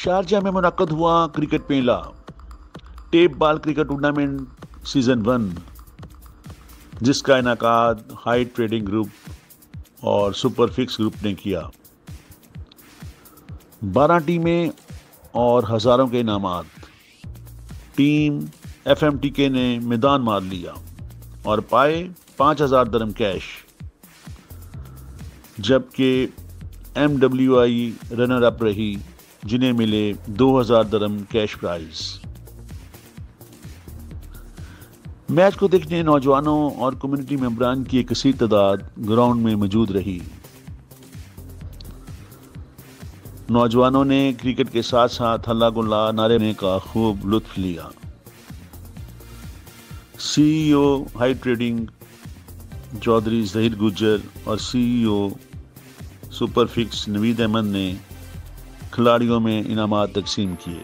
Sharjah में मुनक्कद हुआ क्रिकेट मेला। Tape ball cricket tournament season 1, जिसका इनाकाद हाइट ट्रेडिंग ग्रुप और सुपर फिक्स ग्रुप ने किया। 12 टीमें और हजारों के इनामात। टीम FMTK ने मैदान मार लिया और पाए 5,000 दरम कैश, जबकि MWI रनर अप रही, जिन्हें मिले 2,000 दरम कैश प्राइज। मैच को देखने नौजवानों और कम्युनिटी मेंबरान की एक कसीर तादाद ग्राउंड में मौजूद रही। नौजवानों ने क्रिकेट के साथ साथ हल्ला गुल्ला नारे का खूब लुत्फ लिया। CEO high trading Chaudhry Zaheer Gujjar और CEO super fix Naveed Ahmed ने खिलाड़ियों में इनामात तकसीम किए।